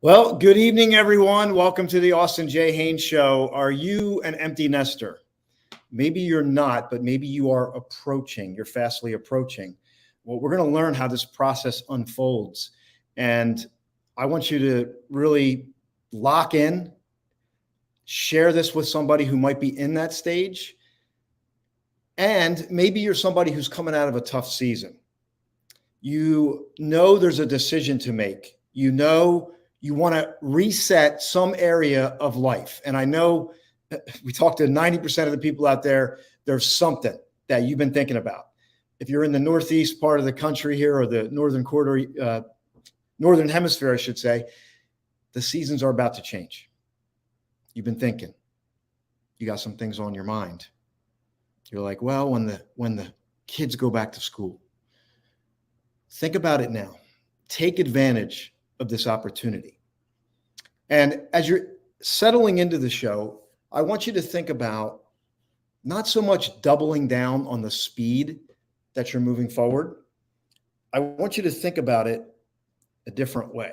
Well, good evening, everyone. Welcome to the Austin J Haines Show. Are you an empty nester? Maybe you're not, but maybe you are approaching. You're fastly approaching. Well, we're going to learn how this process unfolds. And I want you to really lock in, share this with somebody who might be in that stage. And maybe you're somebody who's coming out of a tough season. You know there's a decision to make. You know you want to reset some area of life. And I know we talked to 90% of the people out there, there's something that you've been thinking about. If you're in the Northeast part of the country here, or the northern quarter, northern hemisphere, I should say, the seasons are about to change. You've been thinking. You got some things on your mind. You're like, well, when the kids go back to school, think about it now. Take advantage of this opportunity. And as you're settling into the show, I want you to think about not so much doubling down on the speed that you're moving forward. I want you to think about it a different way.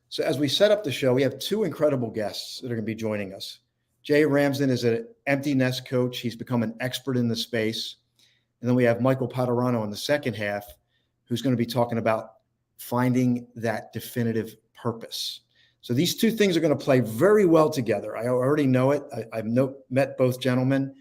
So as we set up the show, we have two incredible guests that are going to be joining us. Jay Ramsden is an empty nest coach. He's become an expert in the space. And then we have Michael Padurano in the second half, who's going to be talking about finding that definitive purpose. So these two things are going to play very well together. I already know it. I've met both gentlemen,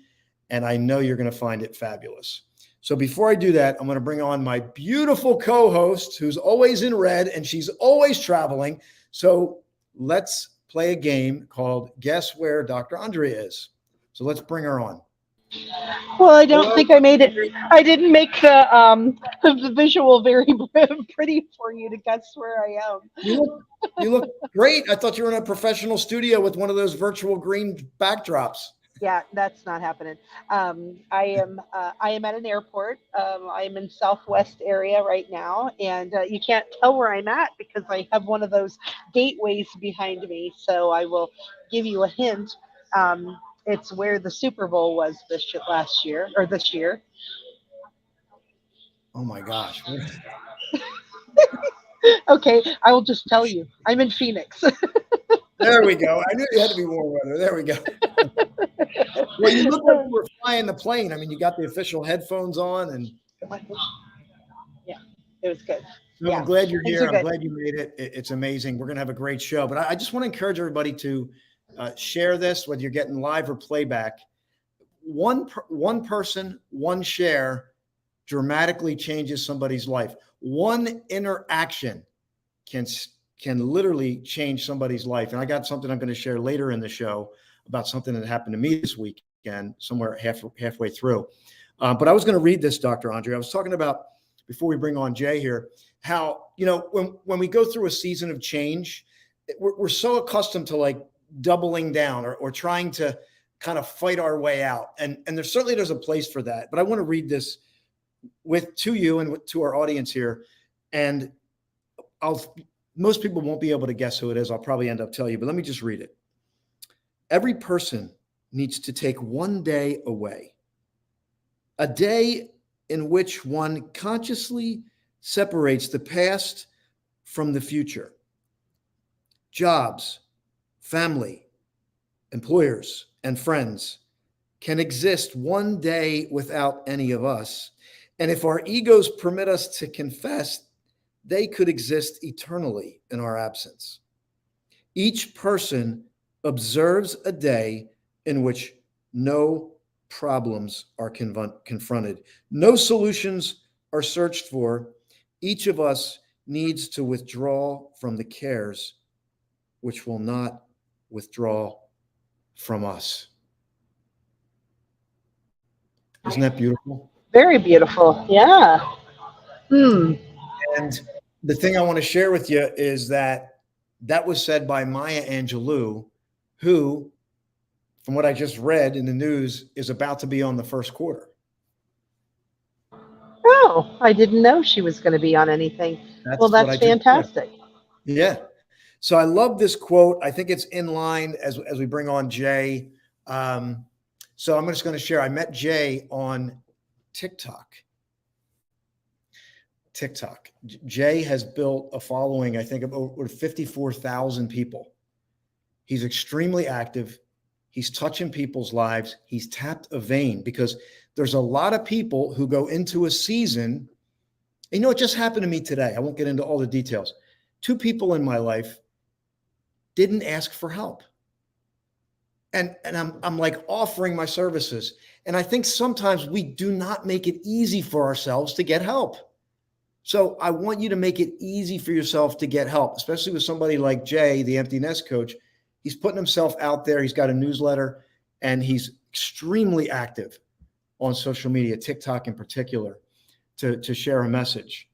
and I know you're going to find it fabulous. So before I do that, I'm going to bring on my beautiful co-host, who's always in red, and she's always traveling. So let's play a game called Guess Where Dr. Andrea Is. So let's bring her on. Well, I don't think I made it. I didn't make the visual very pretty for you to guess where I am. You look great. I thought you were in a professional studio with one of those virtual green backdrops. Yeah, that's not happening. I am at an airport. I'm in Southwest area right now, and you can't tell where I'm at because I have one of those gateways behind me. So I will give you a hint. It's where the Super Bowl was this year. Oh my gosh. Okay, I will just tell you. I'm in Phoenix. There we go. I knew you had to be warm weather. There we go. Well, you look like you were flying the plane. I mean, you got the official headphones on, and yeah, it was good. so yeah. I'm glad you're here. I'm glad you made it. It's amazing. We're going to have a great show. But I just want to encourage everybody to share this, whether you're getting live or playback. One person, one share dramatically changes somebody's life. One interaction can literally change somebody's life. And I got something I'm going to share later in the show about something that happened to me this weekend, somewhere halfway through. But I was going to read this, Dr. Andre. I was talking about, before we bring on Jay here, how, when we go through a season of change, we're so accustomed to like doubling down or trying to kind of fight our way out. And there's a place for that. But I want to read this to you and to our audience here. And most people won't be able to guess who it is. I'll probably end up telling you, but let me just read it. Every person needs to take one day away, a day in which one consciously separates the past from the future. Jobs, family, employers, and friends can exist one day without any of us. And if our egos permit us to confess, they could exist eternally in our absence. Each person observes a day in which no problems are confronted, no solutions are searched for. Each of us needs to withdraw from the cares which will not withdraw from us. Isn't that beautiful? Very beautiful. Yeah. And the thing I want to share with you is that was said by Maya Angelou, who, from what I just read in the news, is about to be on the first quarter. Oh, I didn't know she was going to be on anything. That's fantastic. Yeah. So I love this quote. I think it's in line as we bring on Jay. So I'm just going to share. I met Jay on TikTok. TikTok. Jay has built a following, I think, of over 54,000 people. He's extremely active. He's touching people's lives. He's tapped a vein because there's a lot of people who go into a season. You know, it just happened to me today. I won't get into all the details. 2 people in my life didn't ask for help. And I'm like offering my services. And I think sometimes we do not make it easy for ourselves to get help. So I want you to make it easy for yourself to get help, especially with somebody like Jay, the empty nest coach. He's putting himself out there. He's got a newsletter and he's extremely active on social media, TikTok in particular, to share a message.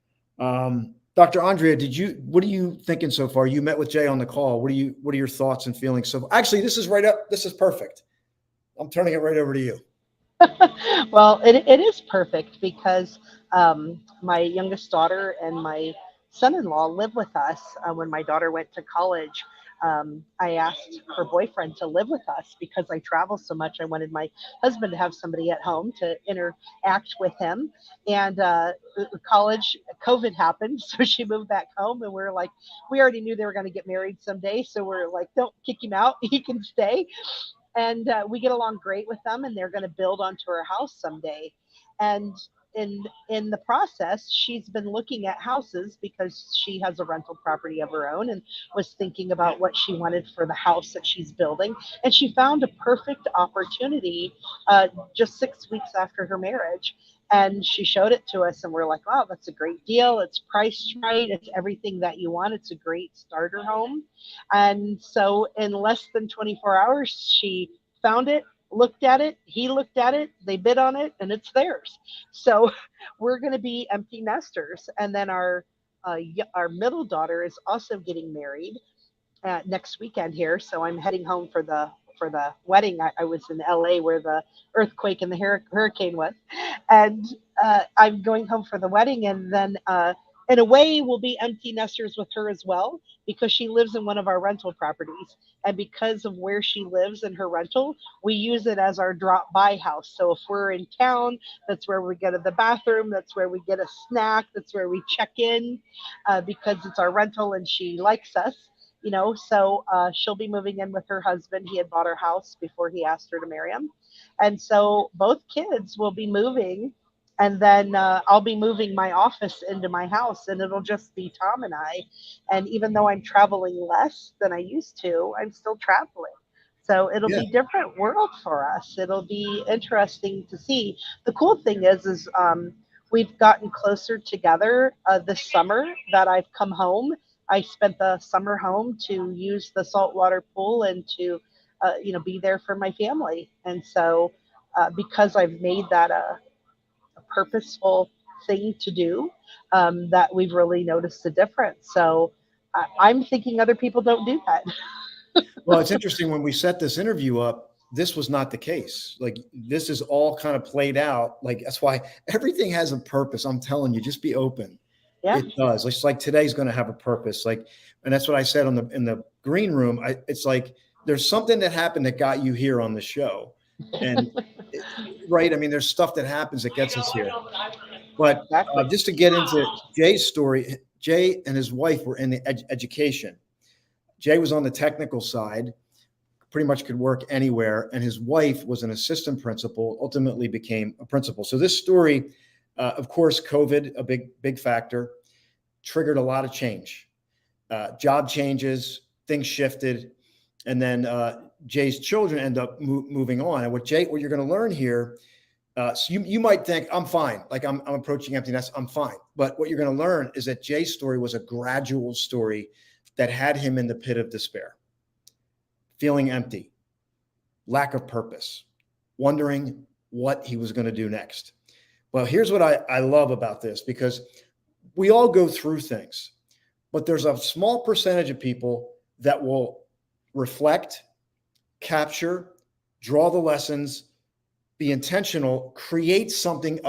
Dr. Andrea, what are you thinking so far? You met with Jay on the call. What are your thoughts and feelings? So actually, this is right up. This is perfect. I'm turning it right over to you. Well, it is perfect because my youngest daughter and my son-in-law live with us. When my daughter went to college, I asked her boyfriend to live with us because I travel so much. I wanted my husband to have somebody at home to interact with him. And college, COVID happened, so she moved back home, and we're like, we already knew they were going to get married someday, so we're like, don't kick him out, he can stay. And we get along great with them, and they're going to build onto our house someday. And in the process, she's been looking at houses because she has a rental property of her own and was thinking about what she wanted for the house that she's building. And she found a perfect opportunity just 6 weeks after her marriage. And she showed it to us, and we're like, wow, that's a great deal. It's priced right. It's everything that you want. It's a great starter home. And so in less than 24 hours, she found it, looked at it, he looked at it, they bid on it, and it's theirs. So we're going to be empty nesters. And then our middle daughter is also getting married next weekend here. So I'm heading home for the wedding. I was in LA where the earthquake and the hurricane was, and I'm going home for the wedding. And then in a way, we'll be empty nesters with her as well, because she lives in one of our rental properties. And because of where she lives in her rental, we use it as our drop-by house. So if we're in town, that's where we go to the bathroom. That's where we get a snack. That's where we check in because it's our rental and she likes us. You know, so she'll be moving in with her husband. He had bought her house before he asked her to marry him. And so both kids will be moving. And then I'll be moving my office into my house, and it'll just be Tom and I. And even though I'm traveling less than I used to, I'm still traveling. So it'll be different world for us. It'll be interesting to see. The cool thing is we've gotten closer together this summer that I've come home. I spent the summer home to use the saltwater pool and to, be there for my family. And so because I've made that a purposeful thing to do, that we've really noticed a difference. So I'm thinking other people don't do that. Well, it's interesting when we set this interview up, this was not the case. Like, this is all kind of played out. Like, that's why everything has a purpose. I'm telling you, just be open. Yeah. It does. It's like today's going to have a purpose. Like, and that's what I said in the green room. It's like, there's something that happened that got you here on the show. And right. I mean, there's stuff that happens that gets us here. But just to get into Jay's story, Jay and his wife were in the education. Jay was on the technical side, pretty much could work anywhere. And his wife was an assistant principal, ultimately became a principal. So this story, of course, COVID, a big factor, triggered a lot of change, job changes, things shifted. And then Jay's children end up moving on. And what you're going to learn here, so you might think, I'm fine. Like I'm approaching empty nest, I'm fine. But what you're going to learn is that Jay's story was a gradual story that had him in the pit of despair, feeling empty, lack of purpose, wondering what he was going to do next. Well, here's what I love about this, because we all go through things, but there's a small percentage of people that will reflect, capture, draw the lessons, be intentional, create something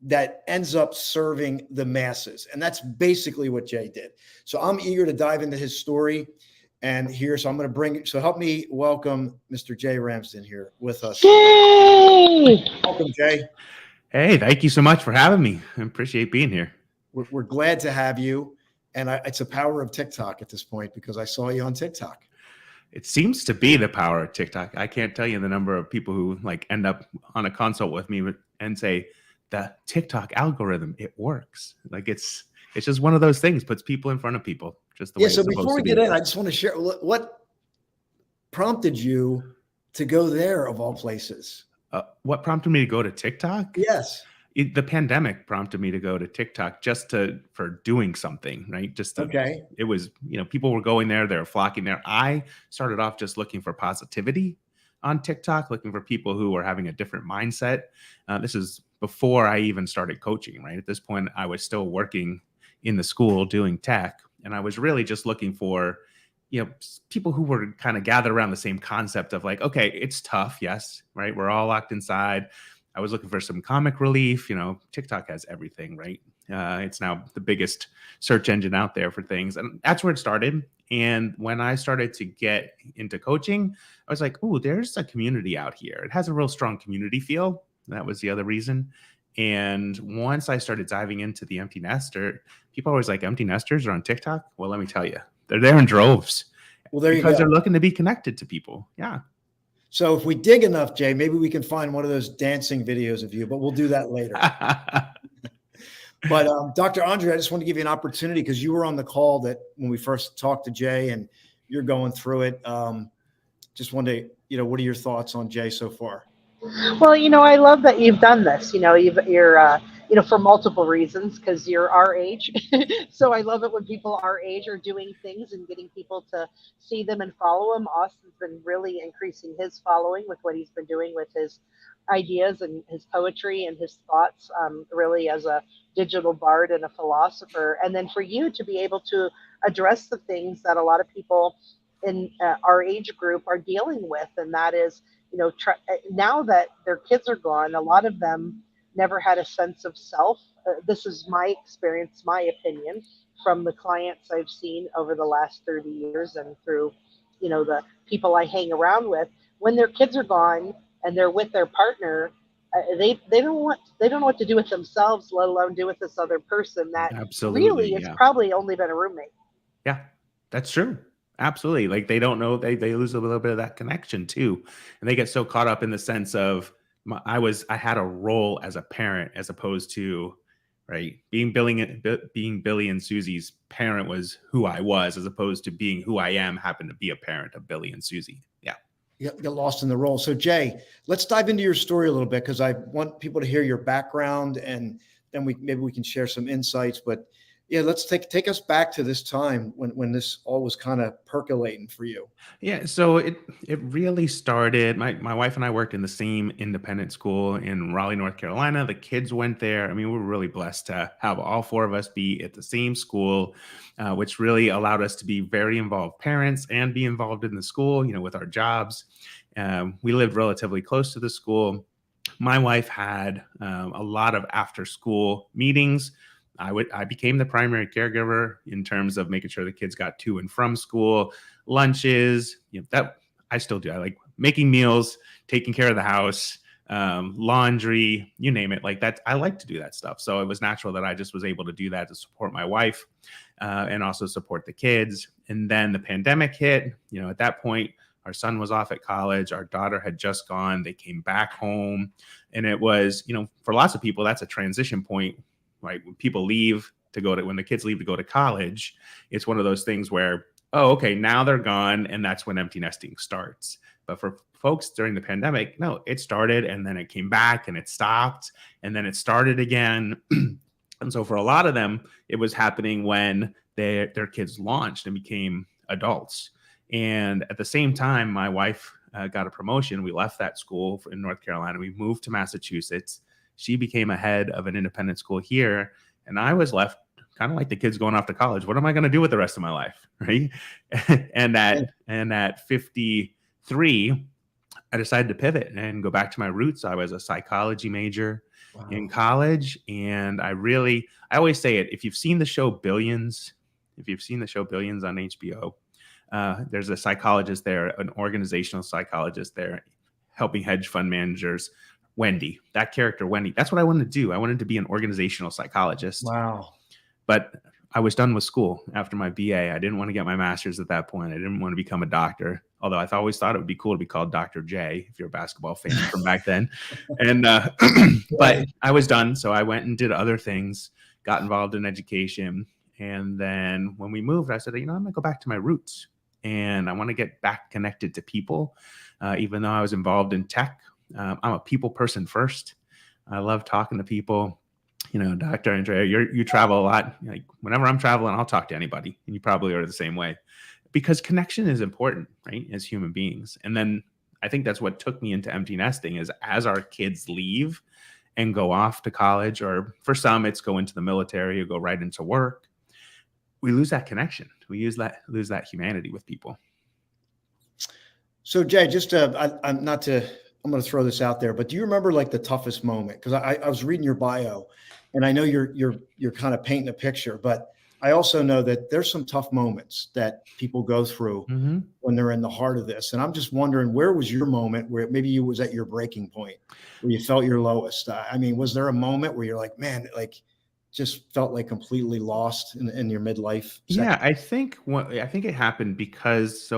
that ends up serving the masses. And that's basically what Jay did. So I'm eager to dive into his story and here. So I'm going to help me welcome Mr. Jay Ramsden here with us. Yay! Welcome, Jay. Hey, thank you so much for having me. I appreciate being here. we're glad to have you. And it's a power of TikTok at this point, because I saw you on TikTok. It seems to be the power of TikTok. I can't tell you the number of people who like end up on a consult with me and say the TikTok algorithm, it works. Like it's just one of those things, puts people in front of people just the way it's So supposed before we to get be. in, I just want to share what prompted you to go there of all places. What prompted me to go to TikTok? Yes. The pandemic prompted me to go to TikTok for doing something, right? Okay. It was, people were going there, they were flocking there. I started off just looking for positivity on TikTok, looking for people who were having a different mindset. This is before I even started coaching, right? At this point, I was still working in the school doing tech. And I was really just looking for, people who were kind of gathered around the same concept of like, okay, it's tough. Yes. Right. We're all locked inside. I was looking for some comic relief. TikTok has everything, right? It's now the biggest search engine out there for things. And that's where it started. And when I started to get into coaching, I was like, oh, there's a community out here. It has a real strong community feel. That was the other reason. And once I started diving into the empty nester, people always like, empty nesters are on TikTok. Well, let me tell you, they're there in droves. Well, there you go. Because they're looking to be connected to people. Yeah. So if we dig enough, Jay, maybe we can find one of those dancing videos of you, but we'll do that later. But Dr. Andre, I just want to give you an opportunity, because you were on the call that when we first talked to Jay, and you're going through it. Just wanted to, what are your thoughts on Jay so far? Well, I love that you've done this. You're for multiple reasons, because you're our age. So I love it when people our age are doing things and getting people to see them and follow them. Austin's been really increasing his following with what he's been doing with his ideas and his poetry and his thoughts, really as a digital bard and a philosopher. And then for you to be able to address the things that a lot of people in our age group are dealing with, and that is, now that their kids are gone, a lot of them never had a sense of self. This is my experience, my opinion, from the clients I've seen over the last 30 years and through, the people I hang around with. When their kids are gone and they're with their partner, they don't know what to do with themselves, let alone do with this other person that Absolutely, really it's probably only been a roommate. Yeah, that's true. Absolutely. Like they don't know, they lose a little bit of that connection too. And they get so caught up in the sense of I had a role as a parent, as opposed to, right, being Billy and Susie's parent was who I was, as opposed to being who I am, happened to be a parent of Billy and Susie. Yeah. You get lost in the role. So Jay, let's dive into your story a little bit, because I want people to hear your background, and then maybe we can share some insights. But yeah, let's take us back to this time when this all was kind of percolating for you. Yeah, so it really started. My wife and I worked in the same independent school in Raleigh, North Carolina. The kids went there. I mean, we were really blessed to have all four of us be at the same school, which really allowed us to be very involved parents and be involved in the school, with our jobs. We lived relatively close to the school. My wife had a lot of after school meetings. I became the primary caregiver in terms of making sure the kids got to and from school, lunches, that I still do. I like making meals, taking care of the house, laundry, you name it, like that. I like to do that stuff. So it was natural that I just was able to do that to support my wife and also support the kids. And then the pandemic hit. At that point, our son was off at college. Our daughter had just gone. They came back home. And it was, for lots of people, that's a transition point. Right. When people leave when the kids leave to go to college, it's one of those things where, oh, okay, now they're gone. And that's when empty nesting starts. But for folks during the pandemic, no, it started and then it came back and it stopped and then it started again. And so for a lot of them, it was happening when their kids launched and became adults. And at the same time, my wife got a promotion. We left that school in North Carolina. We moved to Massachusetts. She became a head of an independent school here. And I was left kind of like the kids going off to college. What am I going to do with the rest of my life? Right. and at 53, I decided to pivot and go back to my roots. I was a psychology major in college. And I always say it. If you've seen the show Billions on HBO, there's a psychologist there, an organizational psychologist there, helping hedge fund managers. Wendy, that character, Wendy, that's what I wanted to do. I wanted to be an organizational psychologist. Wow. But I was done with school after my BA. I didn't want to get my master's at that point. I didn't want to become a doctor, although I always thought it would be cool to be called Dr. J, if you're a basketball fan from back then. And but I was done. So I went and did other things, got involved in education. And then when we moved, I said, I'm going to go back to my roots. And I want to get back connected to people. Even though I was involved in tech, I'm a people person first. I love talking to people. Dr. Andrea, you travel a lot. Like whenever I'm traveling, I'll talk to anybody, and you probably are the same way, because connection is important, right? As human beings. And then I think that's what took me into empty nesting is as our kids leave and go off to college, or for some, it's go into the military or go right into work. We lose that connection. We lose that humanity with people. So Jay, just I'm going to throw this out there, but do you remember like the toughest moment? Because I was reading your bio, and I know you're kind of painting a picture, but I also know that there's some tough moments that people go through when they're in the heart of this. And I'm just wondering, where was your moment where maybe you was at your breaking point, where you felt your lowest? I mean, was there a moment where you're like, man, like just felt like completely lost in your midlife section? Yeah, I think it happened because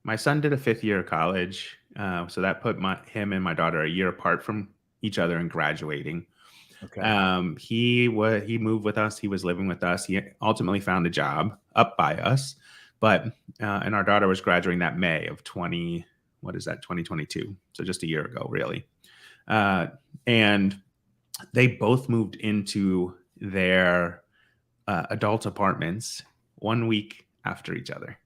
my son did a 5th year of college. So that put him and my daughter a year apart from each other in graduating. Okay. He moved with us. He was living with us. He ultimately found a job up by us, and our daughter was graduating that May of 2022. So just a year ago, really. And they both moved into their adult apartments 1 week after each other.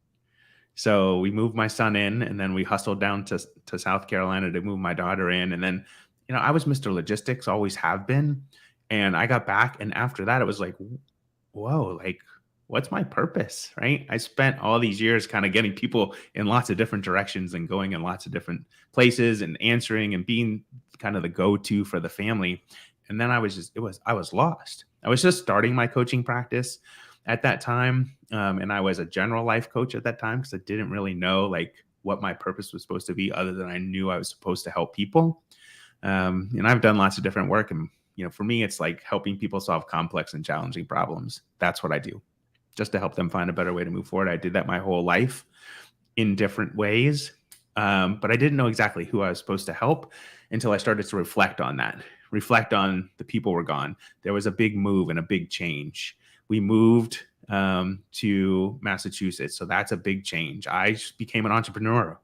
So we moved my son in, and then we hustled down to South Carolina to move my daughter in. And then, I was Mr. Logistics, always have been. And I got back, and after that, it was like, whoa, like, what's my purpose, right? I spent all these years kind of getting people in lots of different directions and going in lots of different places and answering and being kind of the go-to for the family. And then I was lost. I was just starting my coaching practice at that time. And I was a general life coach at that time because I didn't really know like what my purpose was supposed to be, other than I knew I was supposed to help people. And I've done lots of different work. And, for me, it's like helping people solve complex and challenging problems. That's what I do, just to help them find a better way to move forward. I did that my whole life in different ways. But I didn't know exactly who I was supposed to help until I started to reflect on the people were gone. There was a big move and a big change. We moved to Massachusetts. So that's a big change. I became an entrepreneur,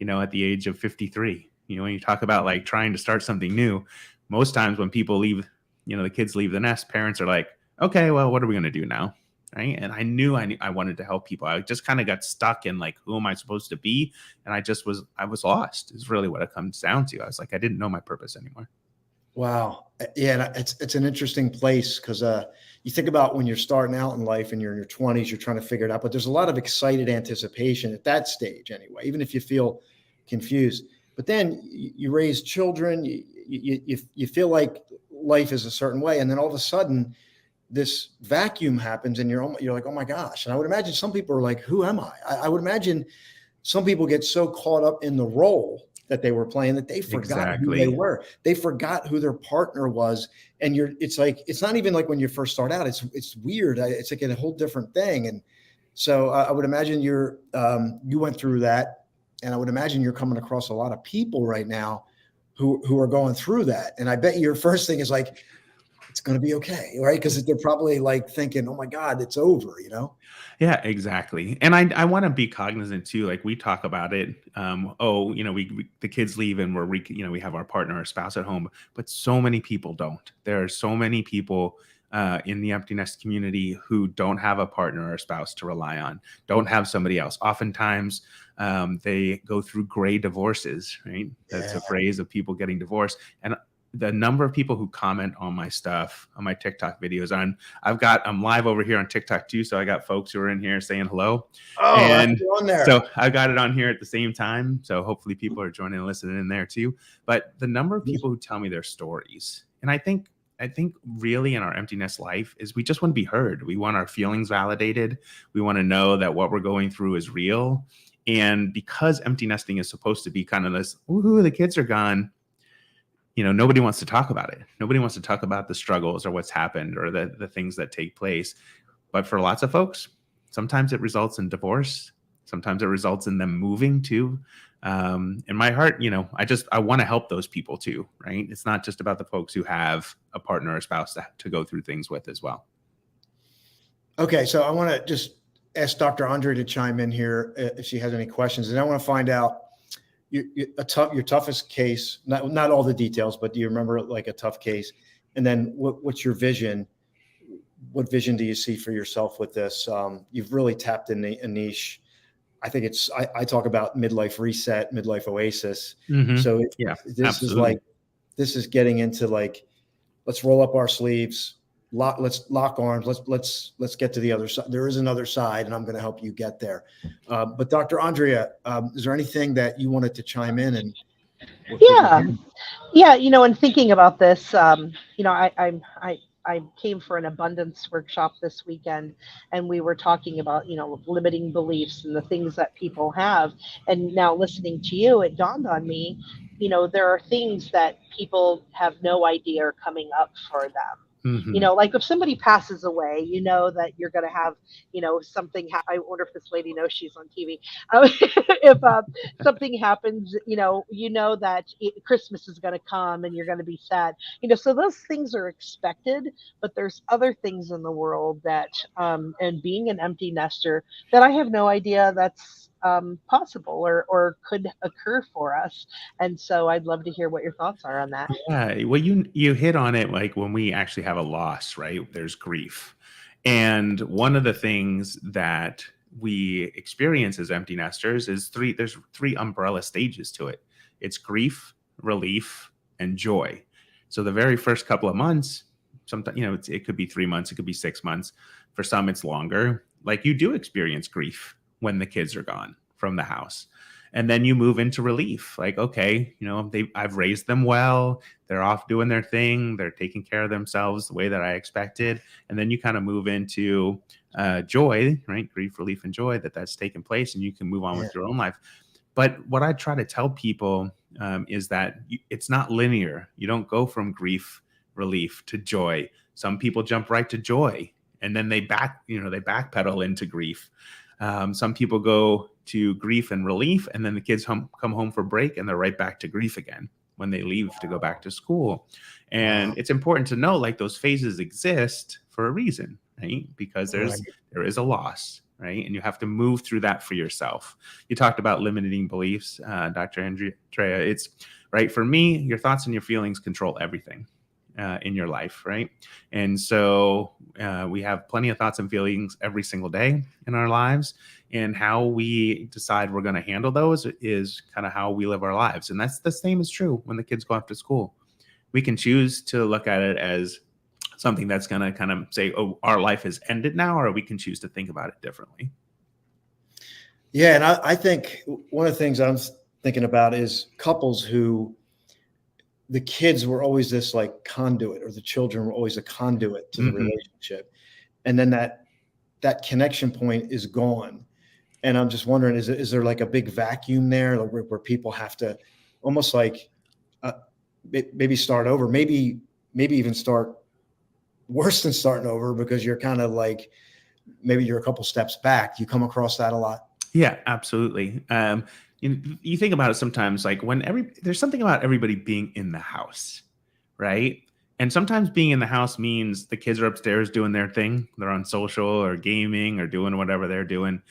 at the age of 53. When you talk about like trying to start something new, most times when people leave, the kids leave the nest, parents are like, okay, well, what are we going to do now? Right. And I knew I wanted to help people. I just kind of got stuck in like, who am I supposed to be? And I was lost is really what it comes down to. I was like, I didn't know my purpose anymore. Wow. Yeah. It's an interesting place because you think about when you're starting out in life and you're in your 20s, you're trying to figure it out, but there's a lot of excited anticipation at that stage anyway, even if you feel confused. But then you raise children, you feel like life is a certain way. And then all of a sudden this vacuum happens and you're like, oh my gosh. And I would imagine some people are like, who am I? I would imagine some people get so caught up in the role that they were playing that they forgot who they were. They forgot who their partner was. And it's not even like when you first start out, it's weird. It's like a whole different thing. And so I would imagine you went through that. And I would imagine you're coming across a lot of people right now who are going through that. And I bet your first thing is like, it's going to be okay. Right. Because they're probably like thinking, oh my God, it's over, Yeah, exactly. And I want to be cognizant too. Like we talk about it. The kids leave and we have our partner or spouse at home, but so many people don't. There are so many people in the empty nest community who don't have a partner or a spouse to rely on, don't have somebody else. Oftentimes they go through gray divorces, right? That's a phrase of people getting divorced. And the number of people who comment on my stuff, on my TikTok videos, I'm live over here on TikTok too. So I got folks who are in here saying hello. Oh, and on there. So I got it on here at the same time. So hopefully people are joining and listening in there too. But the number of people who tell me their stories, and I think really in our empty nest life is we just want to be heard. We want our feelings validated. We want to know that what we're going through is real. And because empty nesting is supposed to be kind of this, woohoo, the kids are gone, nobody wants to talk about it. Nobody wants to talk about the struggles or what's happened or the things that take place. But for lots of folks, sometimes it results in divorce. Sometimes it results in them moving too. In my heart, I want to help those people too, right? It's not just about the folks who have a partner or spouse to go through things with as well. Okay, so I want to just ask Dr. Andre to chime in here if she has any questions, and I want to find out your toughest case. Not all the details, but do you remember like a tough case? And then what's your vision? What vision do you see for yourself with this? You've really tapped in a niche. I think I talk about midlife reset, midlife oasis. Mm-hmm. So this is getting into like, let's roll up our sleeves, let's lock arms, let's get to the other side. There is another side, and I'm going to help you get there. But Dr. Andrea, is there anything that you wanted to chime in? And in thinking about this, I came for an abundance workshop this weekend, and we were talking about, limiting beliefs and the things that people have. And now listening to you, it dawned on me, there are things that people have no idea are coming up for them. Mm-hmm. Like if somebody passes away, that you're going to have, something. I wonder if this lady knows she's on TV. If something happens, that Christmas is going to come and you're going to be sad. So those things are expected, but there's other things in the world that, and being an empty nester, that I have no idea that's possible or could occur for us. And so I'd love to hear what your thoughts are on that. Yeah, well, you hit on it, like when we actually have a loss, right? There's grief. And one of the things that we experience as empty nesters is there's three umbrella stages to it. It's grief, relief, and joy. So the very first couple of months, sometimes, it could be 3 months, it could be 6 months. For some, it's longer. Like you do experience grief when the kids are gone from the house. And then you move into relief. Like, okay, I've raised them well. They're off doing their thing. They're taking care of themselves the way that I expected. And then you kind of move into joy, right? Grief, relief, and joy that's taken place, and you can move on with your own life. But what I try to tell people is that it's not linear. You don't go from grief, relief to joy. Some people jump right to joy, and then they backpedal into grief. Some people go to grief and relief, and then the kids come home for break, and they're right back to grief again when they leave to go back to school. And it's important to know, like, those phases exist for a reason, right? Because there is a loss, right? And you have to move through that for yourself. You talked about limiting beliefs, Dr. Andrea. It's right. For me, your thoughts and your feelings control everything in your life, right? And so we have plenty of thoughts and feelings every single day in our lives, and how we decide we're going to handle those is kind of how we live our lives. And that's the same is true when the kids go off to school. We can choose to look at it as something that's going to kind of say, oh, our life has ended now, or we can choose to think about it differently. Yeah. And I think one of the things I'm thinking about is couples who the kids were always this like conduit, or the children were always a conduit to the relationship. And then that connection point is gone. And I'm just wondering, is there like a big vacuum there where people have to almost like maybe start over, maybe even start worse than starting over, because you're kind of like, maybe you're a couple steps back. You come across that a lot? Yeah, absolutely. You think about it sometimes, like there's something about everybody being in the house, right? And sometimes being in the house means the kids are upstairs doing their thing. They're on social or gaming or doing whatever they're doing.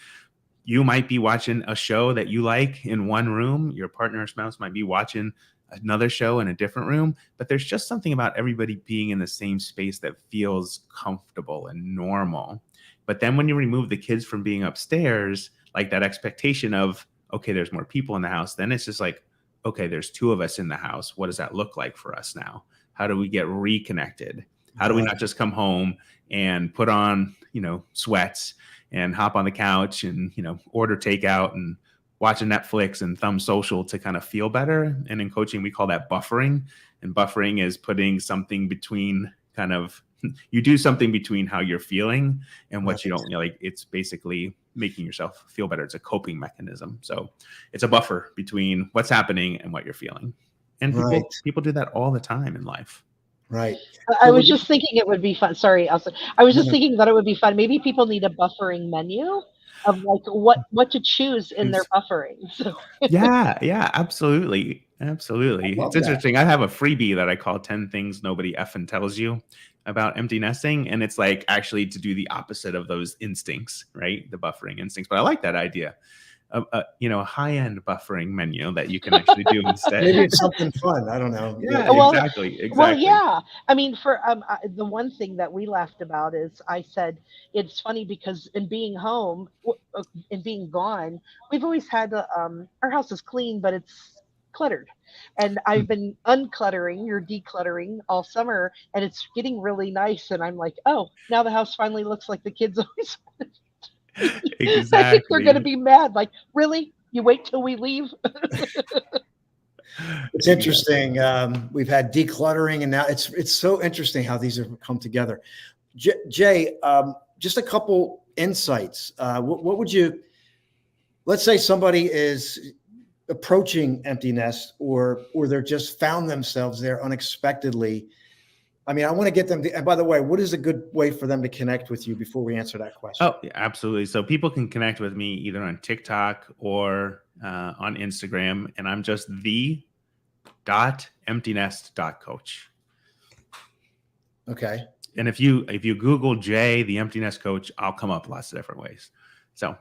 You might be watching a show that you like in one room. Your partner or spouse might be watching another show in a different room. But there's just something about everybody being in the same space that feels comfortable and normal. But then when you remove the kids from being upstairs, like that expectation of, okay, there's more people in the house, then it's just like, okay, there's two of us in the house. What does that look like for us now? How do we get reconnected? How do we not just come home and put on, sweats and hop on the couch and, order takeout and watch a Netflix and thumb social to kind of feel better? And in coaching, we call that buffering. And buffering is putting something between you do something between how you're feeling and what you don't, like it's basically making yourself feel better. It's a coping mechanism. So it's a buffer between what's happening and what you're feeling. And Right. people do that all the time in life. Right. I So was just thinking it would be fun. Sorry, Elsa. I was no, just no, thinking that it would be fun. Maybe people need a buffering menu of like what to choose in their buffering. So Yeah, absolutely. I Absolutely. It's love that. interesting. I have a freebie that I call 10 things nobody effing tells you about empty nesting. And it's like actually to do the opposite of those instincts, right? The buffering instincts. But I like that idea of a high-end buffering menu that you can actually do instead. Maybe it's something fun. I don't know. Yeah, well, well, exactly. yeah. I mean, the one thing that we laughed about is I said it's funny because in being home, in being gone, we've always had our house is clean, but it's cluttered, and I've been uncluttering or decluttering all summer, and it's getting really nice. And I'm like, oh, now the house finally looks like the kids always. I think they're going to Exactly. be mad. Like, really? You wait till we leave? It's Exactly. interesting. We've had decluttering, and now it's so interesting how these have come together. Jay, just a couple insights. What would you? Let's say somebody is approaching empty nest, or they're just found themselves there unexpectedly. I mean, I want to get them. And by the way, what is a good way for them to connect with you before we answer that question? Oh, yeah, absolutely. So people can connect with me either on TikTok or on Instagram, and I'm just the.emptynest.coach. Okay. And if you Google Jay, the empty nest coach, I'll come up lots of different ways. So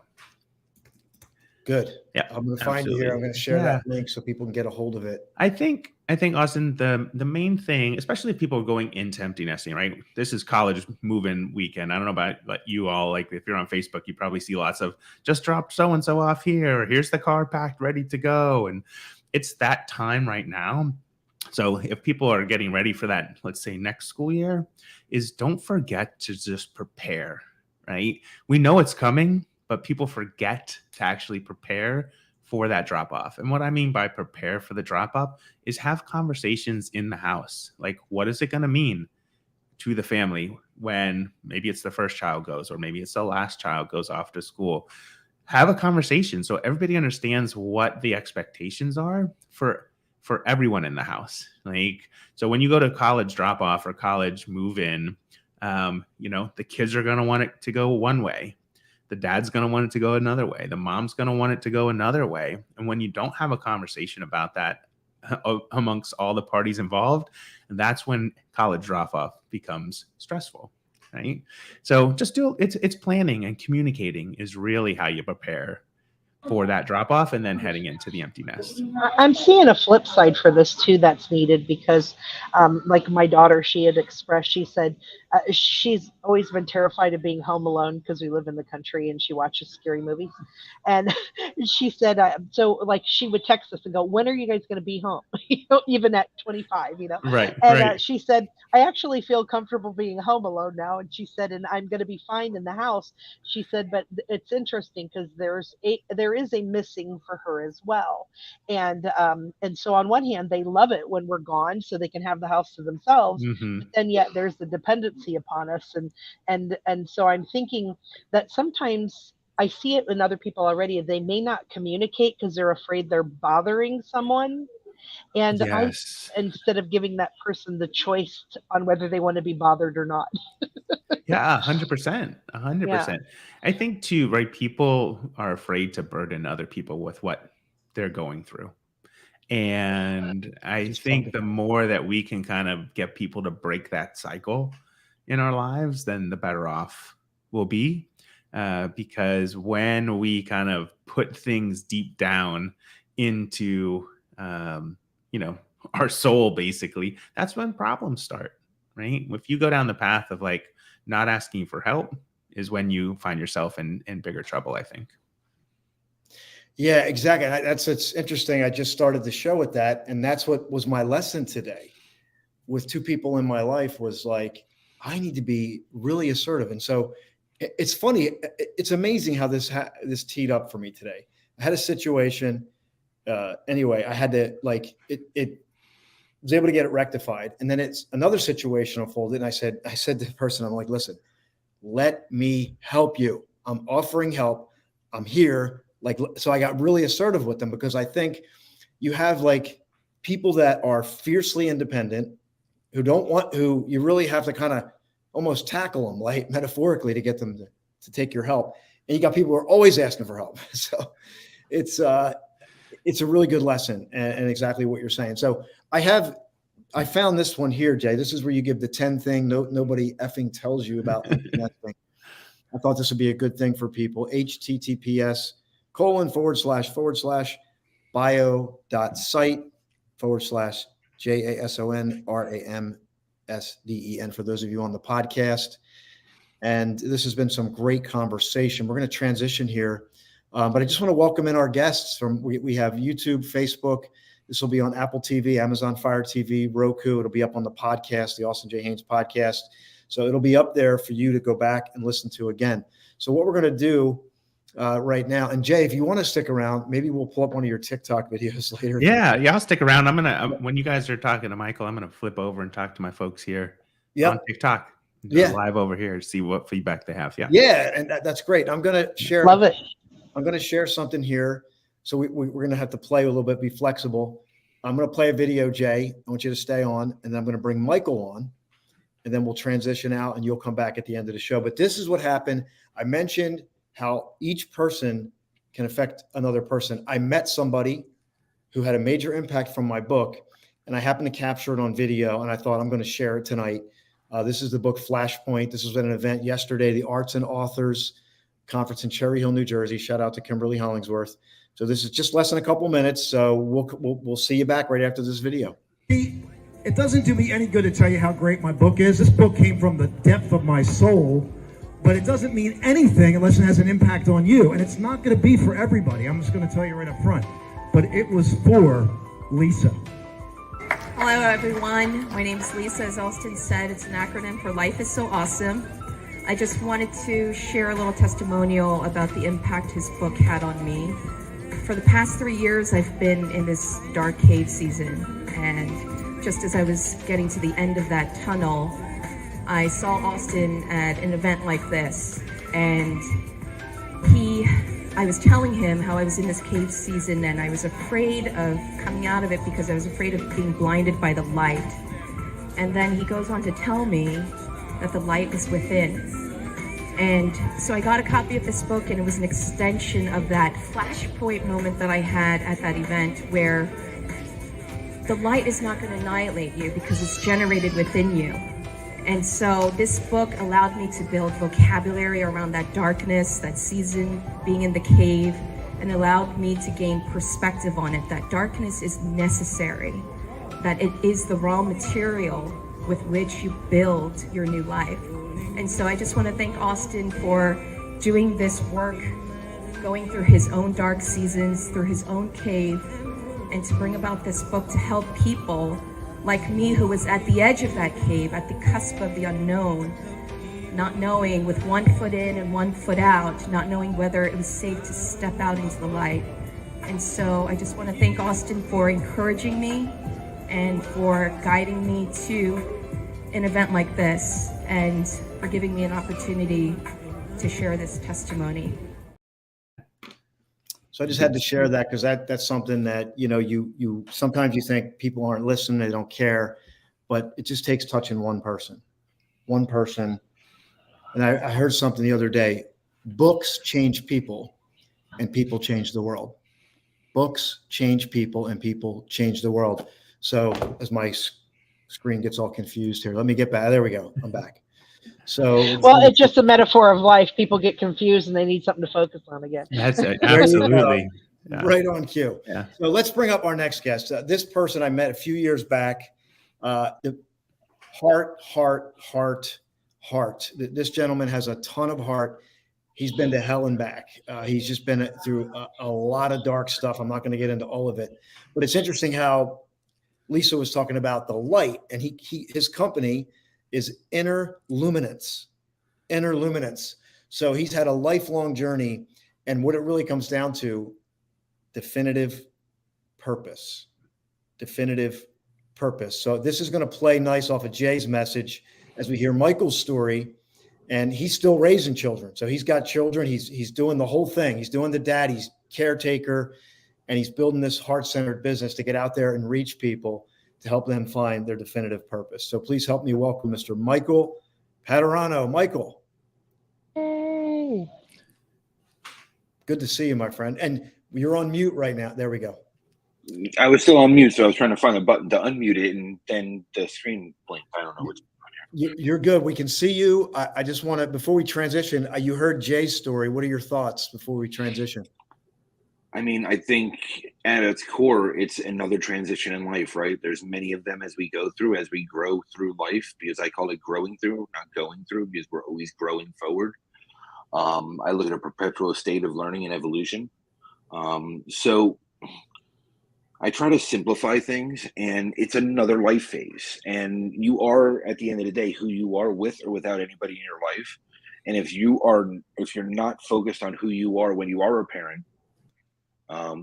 Good. yeah, I'm going to find you here. I'm going to share that link so people can get a hold of it. I think Austin, the main thing, especially if people are going into empty nesting, right? This is college move-in weekend. I don't know about you all. Like if you're on Facebook, you probably see lots of just dropped so and so off here. Or here's the car packed, ready to go, and it's that time right now. So if people are getting ready for that, let's say next school year, is don't forget to just prepare, right? We know it's coming, but people forget to actually prepare for that drop off. And what I mean by prepare for the drop off is have conversations in the house. Like, what is it going to mean to the family when maybe it's the first child goes, or maybe it's the last child goes off to school? Have a conversation so everybody understands what the expectations are for everyone in the house. Like, so when you go to college drop off or college move in, the kids are going to want it to go one way. The dad's going to want it to go another way. The mom's going to want it to go another way. And when you don't have a conversation about that amongst all the parties involved, that's when college drop off becomes stressful, right? So just it's planning and communicating is really how you prepare for that drop off and then heading into the empty nest. I'm seeing a flip side for this too that's needed because, like my daughter, she had expressed, she said she's always been terrified of being home alone because we live in the country and she watches scary movies. And she said, so like she would text us and go, when are you guys going to be home? Even at 25, Right. And she said, I actually feel comfortable being home alone now. And she said, and I'm going to be fine in the house. She said, but it's interesting because there is a missing for her as well. And so on one hand, they love it when we're gone so they can have the house to themselves. Mm-hmm. But then yet there's the dependency upon us. And so I'm thinking that sometimes I see it in other people already. They may not communicate because they're afraid they're bothering someone. And Yes. instead of giving that person the choice on whether they want to be bothered or not. Yeah, 100%. 100%. Yeah. I think too, right? People are afraid to burden other people with what they're going through. And I think the more that we can kind of get people to break that cycle in our lives, then the better off we'll be. Because when we kind of put things deep down into, our soul, basically, that's when problems start, right? If you go down the path of like not asking for help is when you find yourself in bigger trouble, I think. Yeah, exactly. It's interesting. I just started the show with that. And that's what was my lesson today with two people in my life was like, I need to be really assertive. And so it's funny. It's amazing how this teed up for me today. I had a situation. Anyway, I had to it was able to get it rectified. And then it's another situation unfolded. And I said to the person, I'm like, listen, let me help you. I'm offering help. I'm here. So I got really assertive with them because I think you have people that are fiercely independent, who you really have to kind of almost tackle them, like metaphorically, to get them to take your help. And you got people who are always asking for help. So it's a really good lesson, and exactly what you're saying. So I found this one here, Jay. This is where you give the 10 thing nobody effing tells you about investing. I thought this would be a good thing for people. https://bio.site/JASONRAMSDEN for those of you on the podcast. And this has been some great conversation. We're going to transition here, but I just want to welcome in our guests we have YouTube, Facebook. This will be on Apple TV, Amazon Fire TV, Roku. It'll be up on the podcast, the Austin J Haines podcast. So it'll be up there for you to go back and listen to again. So what we're going to do right now, and Jay, if you want to stick around, maybe we'll pull up one of your TikTok videos later. Yeah, I'll stick around. When you guys are talking to Michael, I'm going to flip over and talk to my folks here on TikTok. Live over here to see what feedback they have. Yeah, and that's great. I'm going to share. Love it. I'm going to share something here. So we're going to have to play a little bit, be flexible. I'm going to play a video, Jay. I want you to stay on, and then I'm going to bring Michael on, and then we'll transition out, and you'll come back at the end of the show. But this is what happened. I mentioned how each person can affect another person. I met somebody who had a major impact from my book, and I happened to capture it on video, and I thought I'm going to share it tonight. This is the book Flashpoint. This was at an event yesterday, the Arts and Authors Conference in Cherry Hill, New Jersey. Shout out to Kimberly Hollingsworth. So this is just less than a couple minutes. So we'll see you back right after this video. It doesn't do me any good to tell you how great my book is. This book came from the depth of my soul, but it doesn't mean anything unless it has an impact on you. And it's not going to be for everybody. I'm just going to tell you right up front. But it was for Lisa. Hello, everyone. My name is Lisa. As Austin said, it's an acronym for Life is So Awesome. I just wanted to share a little testimonial about the impact his book had on me. For the past 3 years, I've been in this dark cave season, and just as I was getting to the end of that tunnel, I saw Austin at an event like this, and I was telling him how I was in this cave season and I was afraid of coming out of it because I was afraid of being blinded by the light. And then he goes on to tell me that the light is within. And so I got a copy of this book, and it was an extension of that flashpoint moment that I had at that event, where the light is not going to annihilate you because it's generated within you. And so this book allowed me to build vocabulary around that darkness, that season being in the cave, and allowed me to gain perspective on it, that darkness is necessary, that it is the raw material with which you build your new life. And so I just want to thank Austin for doing this work, going through his own dark seasons, through his own cave, and to bring about this book to help people like me who was at the edge of that cave, at the cusp of the unknown, not knowing, with 1 foot in and 1 foot out, not knowing whether it was safe to step out into the light. And so I just want to thank Austin for encouraging me and for guiding me to an event like this, and for giving me an opportunity to share this testimony. So I just had to share that because that's something that, you sometimes you think people aren't listening, they don't care, but it just takes touching one person. And I heard something the other day: books change people, and people change the world. Books change people, and people change the world. So as my screen gets all confused here, let me get back. There we go. I'm back. So it's just a metaphor of life. People get confused and they need something to focus on again. That's absolutely right on cue. Yeah. So let's bring up our next guest. This person I met a few years back. The heart. This gentleman has a ton of heart. He's been to hell and back. He's just been through a lot of dark stuff. I'm not going to get into all of it, but it's interesting how Lisa was talking about the light, and his company is Inner Luminance. So he's had a lifelong journey, and what it really comes down to, definitive purpose. So this is going to play nice off of Jay's message as we hear Michael's story, and he's still raising children. So he's got children. He's doing the whole thing. He's doing the dad. He's caretaker, and he's building this heart-centered business to get out there and reach people to help them find their definitive purpose. So please help me welcome Mr. Michael Padurano. Michael. Hey. Good to see you, my friend. And you're on mute right now. There we go. I was still on mute, so I was trying to find a button to unmute it, and then the screen blinked. I don't know what's going on here. You're good. We can see you. I just want to, before we transition, you heard Jay's story. What are your thoughts before we transition? I mean, I think at its core, it's another transition in life, right? There's many of them as we go through, as we grow through life, because I call it growing through, not going through, because we're always growing forward. I look at a perpetual state of learning and evolution. So I try to simplify things, and it's another life phase. And you are, at the end of the day, who you are with or without anybody in your life. And if you're not focused on who you are when you are a parent,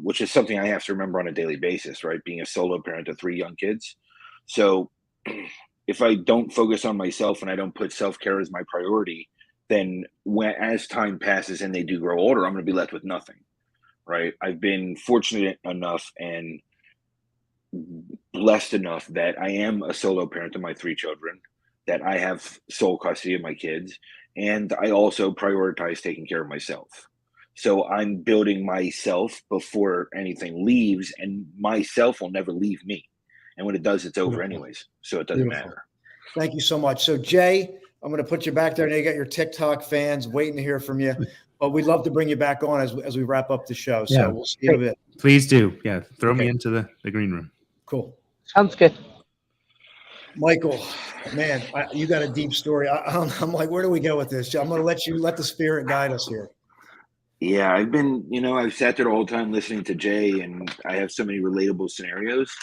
which is something I have to remember on a daily basis, right? Being a solo parent to 3 young kids. So if I don't focus on myself and I don't put self-care as my priority, then as time passes and they do grow older, I'm going to be left with nothing, right? I've been fortunate enough and blessed enough that I am a solo parent to my 3 children, that I have sole custody of my kids, and I also prioritize taking care of myself. So I'm building myself before anything leaves, and myself will never leave me. And when it does, it's over anyways. So it doesn't matter. Thank you so much. So Jay, I'm going to put you back there. Now you got your TikTok fans waiting to hear from you, but we'd love to bring you back on as we wrap up the show. So we'll see you in a bit. Please do. Yeah. Throw me into the green room. Cool. Sounds good. Michael, man, you got a deep story. I'm like, where do we go with this? I'm going to let the spirit guide us here. Yeah, I've sat there the whole time listening to Jay, and I have so many relatable scenarios,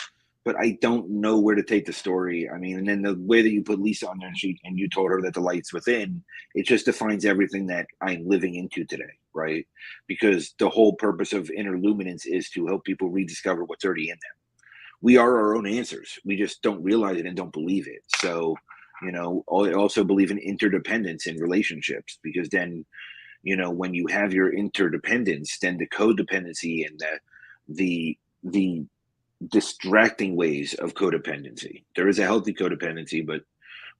but I don't know where to take the story. I mean, and then the way that you put Lisa on there and you told her that the light's within, it just defines everything that I'm living into today, right? Because the whole purpose of inner luminance is to help people rediscover what's already in them. We are our own answers. We just don't realize it and don't believe it. So, I also believe in interdependence in relationships, because then, when you have your interdependence, then the codependency and the distracting ways of codependency. There is a healthy codependency, but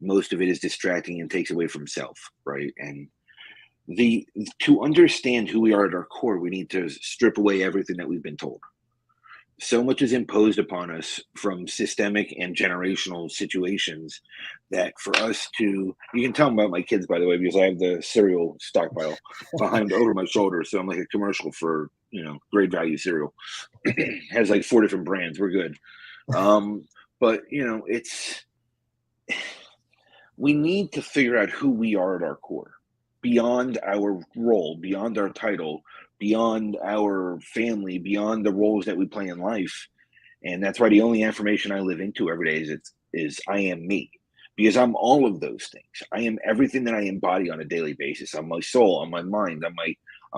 most of it is distracting and takes away from self, right? And to understand who we are at our core, we need to strip away everything that we've been told. So much is imposed upon us from systemic and generational situations that for us to, you can tell them about my kids, by the way, because I have the cereal stockpile over my shoulder. So I'm like a commercial for, great value cereal. Has like 4 different brands. We're good. But we need to figure out who we are at our core, beyond our role, beyond our title, beyond our family, beyond the roles that we play in life. And that's why the only affirmation I live into every day is I am me, because I'm all of those things. I am everything that I embody on a daily basis. I'm my soul, I'm my mind, I'm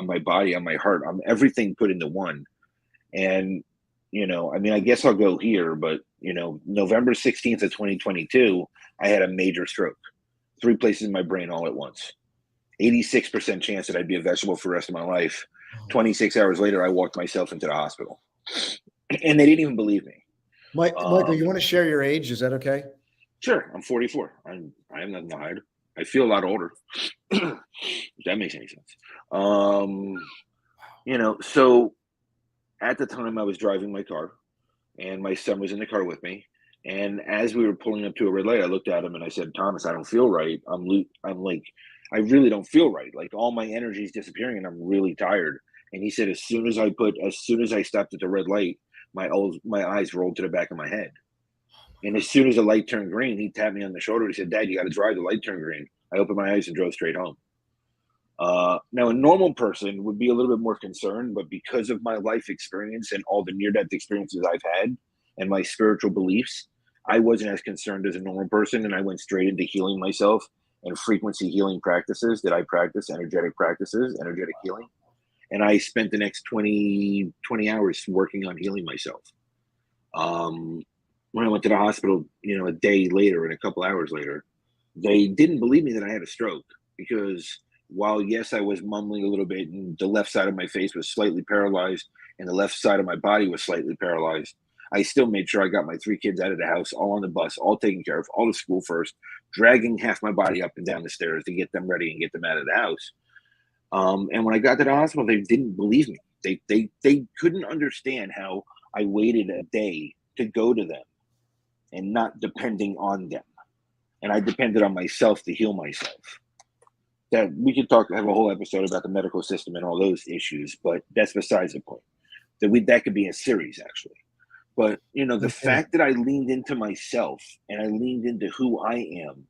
my body, I'm my heart. I'm everything put into one. And, I guess I'll go here, but, November 16th of 2022, I had a major stroke, 3 places in my brain all at once. 86% chance that I'd be a vegetable for the rest of my life. 26 hours later, I walked myself into the hospital, and they didn't even believe me. Michael, you want to share your age? Is that okay? Sure. I'm 44. I am nothing to hide. I feel a lot older. If that makes any sense. So at the time I was driving my car, and my son was in the car with me. And as we were pulling up to a red light, I looked at him and I said, "Thomas, I don't feel right. I'm like, I really don't feel right. Like all my energy is disappearing and I'm really tired." And he said, as soon as I stopped at the red light, my eyes rolled to the back of my head. And as soon as the light turned green, he tapped me on the shoulder. He said, "Dad, you got to drive. The light turned green." I opened my eyes and drove straight home. Now, a normal person would be a little bit more concerned, but because of my life experience and all the near-death experiences I've had and my spiritual beliefs, I wasn't as concerned as a normal person, and I went straight into healing myself and frequency healing practices that I practice, energetic healing. And I spent the next 20 hours working on healing myself. When I went to the hospital, a day later and a couple hours later, they didn't believe me that I had a stroke, because while, yes, I was mumbling a little bit and the left side of my face was slightly paralyzed and the left side of my body was slightly paralyzed. I still made sure I got my 3 kids out of the house, all on the bus, all taken care of, all to school first, dragging half my body up and down the stairs to get them ready and get them out of the house. And when I got to the hospital, they didn't believe me. They couldn't understand how I waited a day to go to them and not depending on them. And I depended on myself to heal myself. That we could have a whole episode about the medical system and all those issues, but that's besides the point. That could be a series, actually. But, you know, the fact that I leaned into myself and I leaned into who I am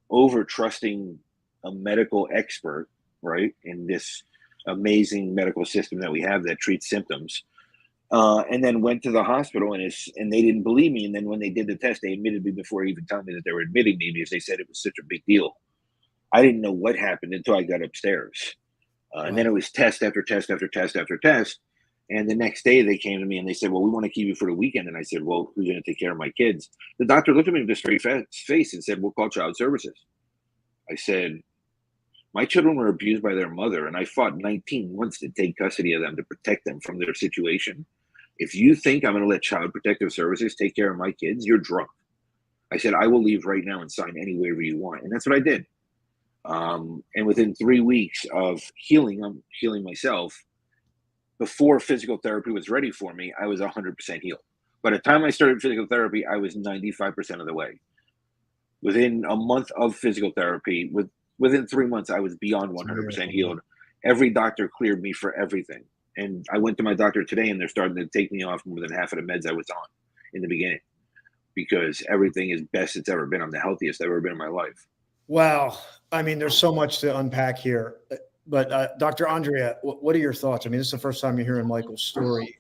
over trusting a medical expert, right, in this amazing medical system that we have that treats symptoms, and then went to the hospital and they didn't believe me. And then when they did the test, they admitted me before even telling me that they were admitting me because they said it was such a big deal. I didn't know what happened until I got upstairs. And then it was test after test after test after test. And the next day they came to me and they said, well, we want to keep you for the weekend. And I said, well, who's going to take care of my kids? The doctor looked at me with a straight face and said, we'll call child services. I said, my children were abused by their mother, and I fought 19 months to take custody of them to protect them from their situation. If you think I'm going to let Child Protective Services take care of my kids, you're drunk. I said, I will leave right now and sign any waiver you want. And that's what I did. And within 3 weeks of healing myself, before physical therapy was ready for me, I was 100% healed. By the time I started physical therapy, I was 95% of the way. Within a month of physical therapy, within 3 months, I was beyond 100% healed. Every doctor cleared me for everything. And I went to my doctor today, and they're starting to take me off more than half of the meds I was on in the beginning because everything is best it's ever been. I'm the healthiest I've ever been in my life. Wow. I mean, there's so much to unpack here. But Dr. Andrea, what are your thoughts? I mean, this is the first time you're hearing Michael's story.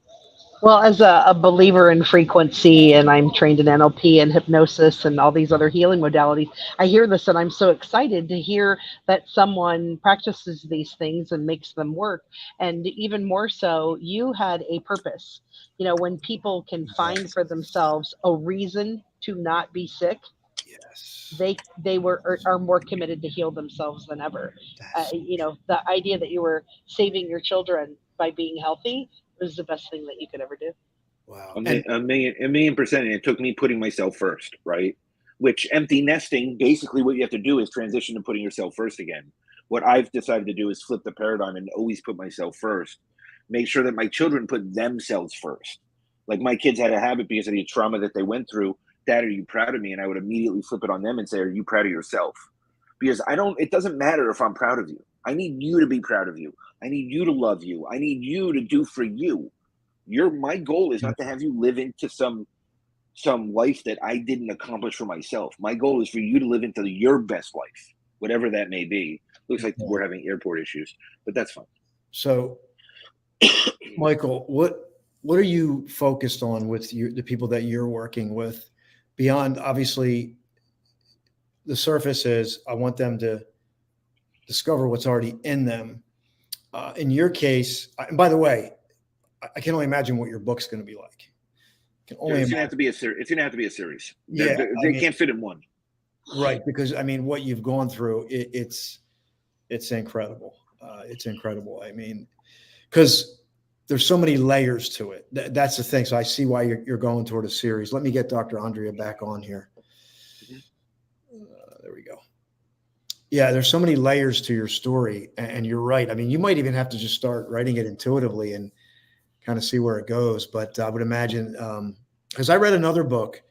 Well, as a believer in frequency, and I'm trained in NLP and hypnosis and all these other healing modalities, I hear this and I'm so excited to hear that someone practices these things and makes them work. And even more so, you had a purpose. You know, when people can find for themselves a reason to not be sick, Yes. they are more committed to heal themselves than ever. You know, the idea that you were saving your children by being healthy was the best thing that you could ever do. Wow. A million percent. And it took me putting myself first, right? Which empty nesting, basically what you have to do is transition to putting yourself first again. What I've decided to do is flip the paradigm and always put myself first. Make sure that my children put themselves first. Like my kids had a habit because of the trauma that they went through. Dad, are you proud of me? And I would immediately flip it on them and say, are you proud of yourself? Because it doesn't matter if I'm proud of you. I need you to be proud of you. I need you to love you. I need you to do for you. My goal is not to have you live into some life that I didn't accomplish for myself. My goal is for you to live into your best life, whatever that may be. Looks like we're having airport issues, but that's fine. So, Michael, what are you focused on with the people that you're working with beyond, obviously, the surface is I want them to discover what's already in them. In your case, and by the way, I can only imagine what your book's going to be like. It's going to have to be a series. It's going to have to be a series. Yeah, they can't fit in one. Right, because I mean, what you've gone through, it's incredible. It's incredible. I mean, because there's so many layers to it. That's the thing. So I see why you're going toward a series. Let me get Dr. Andrea back on here. There we go. Yeah, there's so many layers to your story, and you're right. I mean, you might even have to just start writing it intuitively and kind of see where it goes. But I would imagine, because I read another book,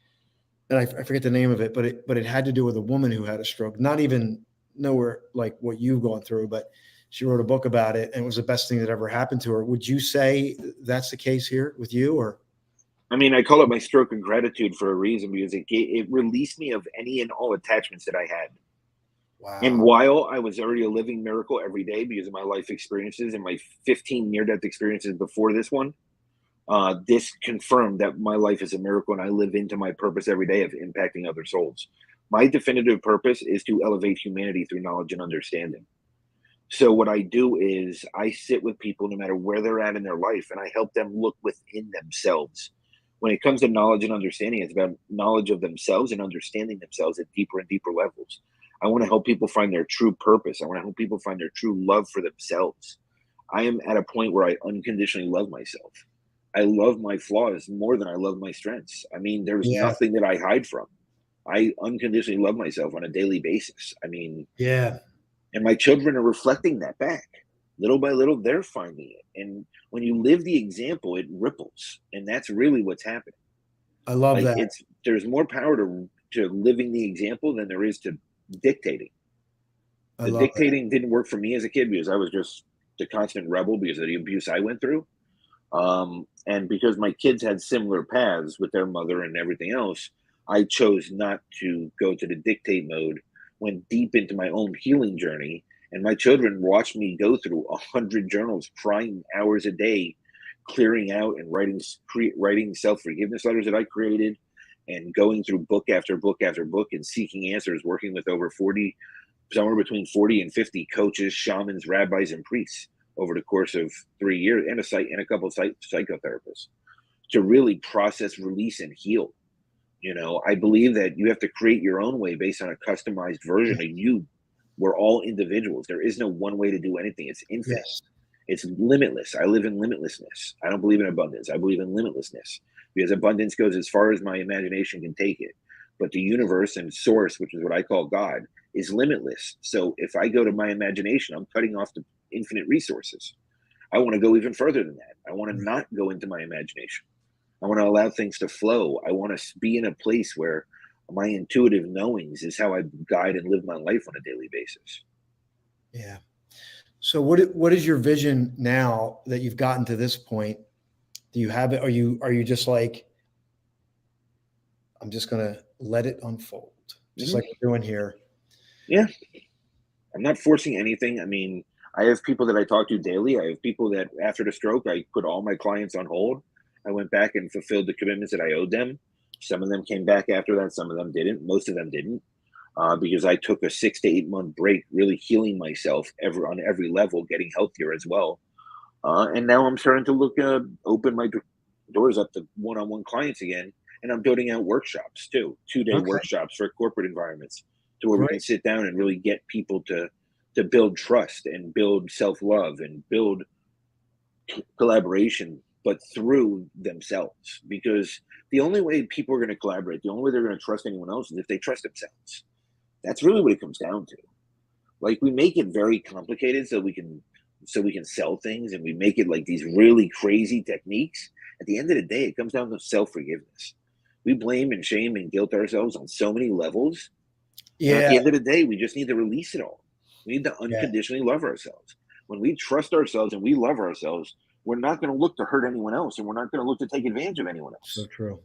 and I forget the name of it, but it had to do with a woman who had a stroke. Not even nowhere like what you've gone through, but she wrote a book about it, and it was the best thing that ever happened to her. Would you say that's the case here with you, or? I mean, I call it my stroke of gratitude for a reason, because it released me of any and all attachments that I had. Wow. And while I was already a living miracle every day because of my life experiences and my 15 near-death experiences before this one, this confirmed that my life is a miracle and I live into my purpose every day of impacting other souls. My definitive purpose is to elevate humanity through knowledge and understanding. So what I do is I sit with people no matter where they're at in their life, and I help them look within themselves. When it comes to knowledge and understanding, it's about knowledge of themselves and understanding themselves at deeper and deeper levels. I want to help people find their true purpose. I want to help people find their true love for themselves. I am at a point where I unconditionally love myself. I love my flaws more than I love my strengths. I mean, there's Yeah. nothing that I hide from. I unconditionally love myself on a daily basis. I mean, Yeah. and my children are reflecting that back. Little by little, they're finding it. And when you live the example, it ripples. And that's really what's happening. I love Like that. there's more power to living the example than there is to dictating. I The love that. dictating didn't work for me as a kid because I was just the constant rebel because of the abuse I went through. And because my kids had similar paths with their mother and everything else, I chose not to go to the dictate mode, went deep into my own healing journey. And my children watched me go through 100 journals, crying hours a day, clearing out and writing self-forgiveness letters that I created, and going through book after book after book and seeking answers, working with over 40, somewhere between 40 and 50 coaches, shamans, rabbis, and priests over the course of 3 years, and a couple of psychotherapists to really process, release, and heal. You know, I believe that you have to create your own way based on a customized version of you. We're all individuals. There is no one way to do anything. It's infinite. Yes. It's limitless. I live in limitlessness. I don't believe in abundance. I believe in limitlessness because abundance goes as far as my imagination can take it. But the universe and source, which is what I call God, is limitless. So if I go to my imagination, I'm cutting off the infinite resources. I want to go even further than that. I want to not go into my imagination. I want to allow things to flow. I want to be in a place where my intuitive knowings is how I guide and live my life on a daily basis. Yeah. So what is your vision now that you've gotten to this point? Do you have it? Are you just like, I'm just going to let it unfold, just like you're doing here? Yeah. I'm not forcing anything. I mean, I have people that I talk to daily. I have people that after the stroke, I put all my clients on hold. I went back and fulfilled the commitments that I owed them. Some of them came back after that. Some of them didn't. Most of them didn't. Because I took a 6 to 8 month break, really healing myself on every level, getting healthier as well. And now I'm starting to open my doors up to one-on-one clients again. And I'm building out workshops too, 2-day workshops for corporate environments to where we can sit down and really get people to build trust and build self-love and build collaboration, but through themselves. Because the only way people are going to collaborate, the only way they're going to trust anyone else is if they trust themselves. That's really what it comes down to. Like, we make it very complicated so we can sell things, and we make it like these really crazy techniques. At the end of the day, it comes down to self-forgiveness. We blame and shame and guilt ourselves on so many levels. Yeah. At the end of the day, we just need to release it all. We need to unconditionally love ourselves. When we trust ourselves and we love ourselves, we're not going to look to hurt anyone else, and we're not going to look to take advantage of anyone else. So true.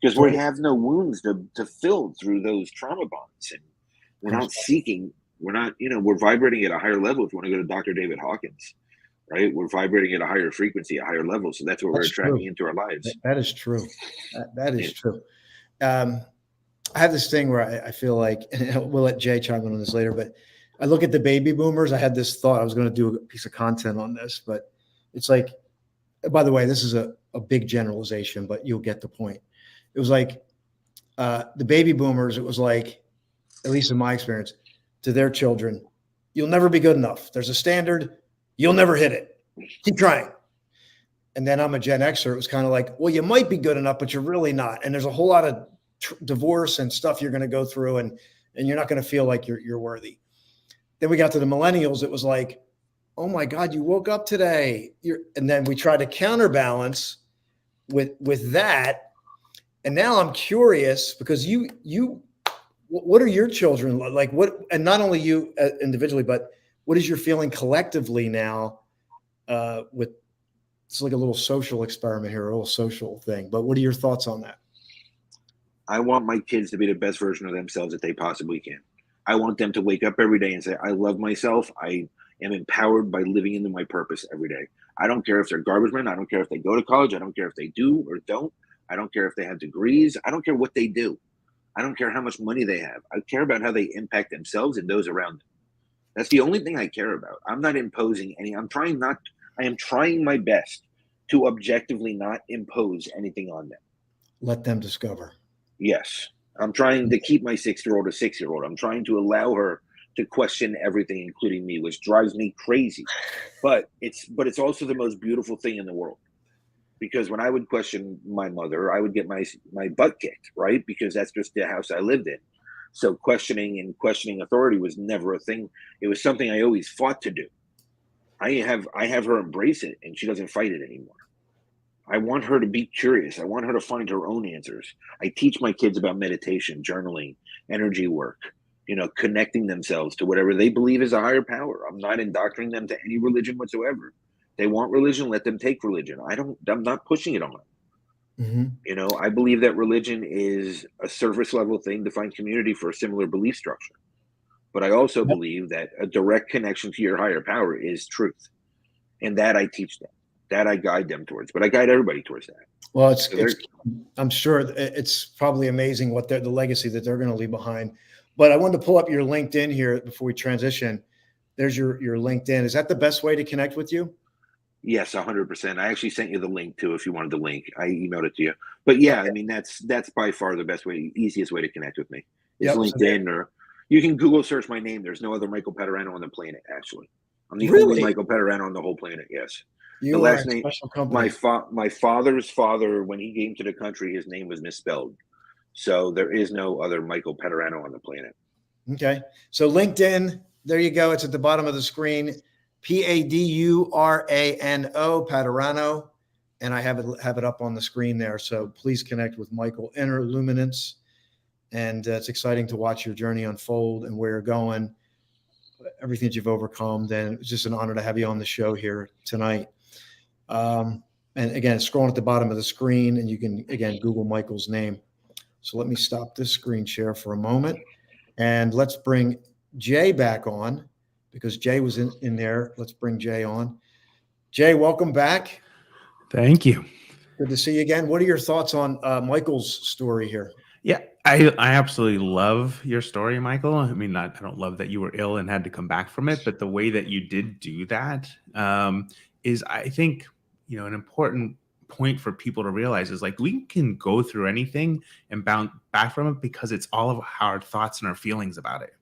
Because we have no wounds to fill through those trauma bonds, and we're not seeking. We're not, we're vibrating at a higher level. If you want to go to Dr. David Hawkins, right? We're vibrating at a higher frequency, a higher level. So that's what we're attracting into our lives. That is true. That is true. I have this thing where I feel like, and we'll let Jay chime in on this later, but I look at the baby boomers. I had this thought. I was going to do a piece of content on this, but it's like, by the way, this is a big generalization, but you'll get the point. It was like the baby boomers, it was like, at least in my experience, to their children, you'll never be good enough. There's a standard. You'll never hit it. Keep trying. And then I'm a Gen Xer. It was kind of like, well, you might be good enough, but you're really not. And there's a whole lot of divorce and stuff you're going to go through, and you're not going to feel like you're worthy. Then we got to the millennials. It was like, oh my God, you woke up today. And then we tried to counterbalance with that. And now I'm curious because what are your children like? What, and not only you individually, but what is your feeling collectively now? With it's like a little social experiment here, a little social thing. But what are your thoughts on that? I want my kids to be the best version of themselves that they possibly can. I want them to wake up every day and say, I love myself. I am empowered by living into my purpose every day. I don't care if they're garbage men. I don't care if they go to college. I don't care if they do or don't. I don't care if they have degrees. I don't care what they do. I don't care how much money they have. I care about how they impact themselves and those around them. That's the only thing I care about. I'm not imposing any. I am trying my best to objectively not impose anything on them. Let them discover. Yes. I'm trying to keep my 6-year-old a 6-year-old. I'm trying to allow her to question everything, including me, which drives me crazy. But it's also the most beautiful thing in the world. because when I would question my mother, I would get my butt kicked, right? Because that's just the house I lived in. So questioning authority was never a thing. It was something I always fought to do. I have her embrace it, and she doesn't fight it anymore. I want her to be curious. I want her to find her own answers. I teach my kids about meditation, journaling, energy work, connecting themselves to whatever they believe is a higher power. I'm not indoctrinating them to any religion whatsoever. They want religion, let them take religion. I'm not pushing it on them. Mm-hmm. I believe that religion is a surface level thing to find community for a similar belief structure. But I also believe that a direct connection to your higher power is truth. And that I teach them, that I guide them towards, but I guide everybody towards that. Well, I'm sure it's probably amazing what the legacy that they're going to leave behind. But I wanted to pull up your LinkedIn here before we transition. There's your LinkedIn. Is that the best way to connect with you? Yes, 100%. I actually sent you the link too. If you wanted the link, I emailed it to you. But yeah, okay. I mean, that's by far the best way, easiest way to connect with me is LinkedIn, or you can Google search my name. There's no other Michael Padurano on the planet. Actually, I'm the only Michael Padurano on the whole planet. Yes. You the last are a name, special company. my father's father, when he came to the country, his name was misspelled. So there is no other Michael Padurano on the planet. Okay. So LinkedIn, there you go. It's at the bottom of the screen. Padurano, Padurano. And I have it up on the screen there. So please connect with Michael. Enter Luminance. And it's exciting to watch your journey unfold and where you're going, everything that you've overcome. Then it's just an honor to have you on the show here tonight. And again, scrolling at the bottom of the screen, and you can, again, Google Michael's name. So let me stop this screen share for a moment, and let's bring Jay back on, because Jay was in there. Let's bring Jay on. Jay, welcome back. Thank you. Good to see you again. What are your thoughts on Michael's story here? Yeah, I absolutely love your story, Michael. I mean, I don't love that you were ill and had to come back from it, but the way that you did do that is, I think, an important point for people to realize is, like, we can go through anything and bounce back from it because it's all of our thoughts and our feelings about it,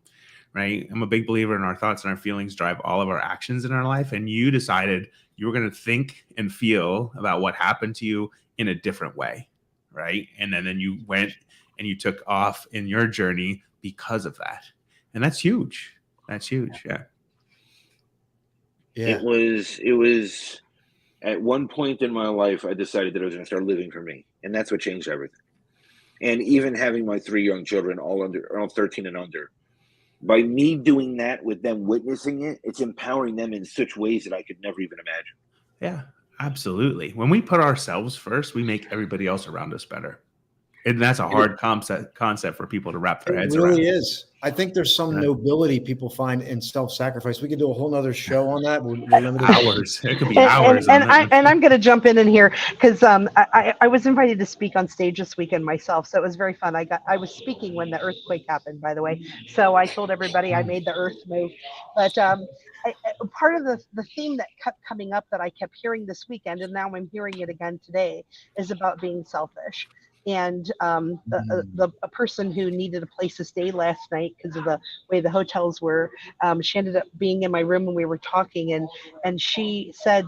right? I'm a big believer in our thoughts and our feelings drive all of our actions in our life. And you decided you were going to think and feel about what happened to you in a different way, right? And then you went and you took off in your journey because of that. And that's huge. That's huge. Yeah. It was at one point in my life, I decided that I was going to start living for me. And that's what changed everything. And even having my 3 young children, all 13 and under, by me doing that with them witnessing it, it's empowering them in such ways that I could never even imagine. Yeah, absolutely. When we put ourselves first, we make everybody else around us better. And that's a hard concept for people to wrap their heads around. It really is. I think there's some nobility people find in self-sacrifice. We could do a whole nother show on that. We're limited hours. It could be hours. And I'm going to jump in here because I was invited to speak on stage this weekend myself, so it was very fun. I was speaking when the earthquake happened, by the way. So I told everybody I made the earth move. But part of the theme that kept coming up that I kept hearing this weekend, and now I'm hearing it again today, is about being selfish. And a person who needed a place to stay last night because of the way the hotels were, she ended up being in my room when we were talking, and she said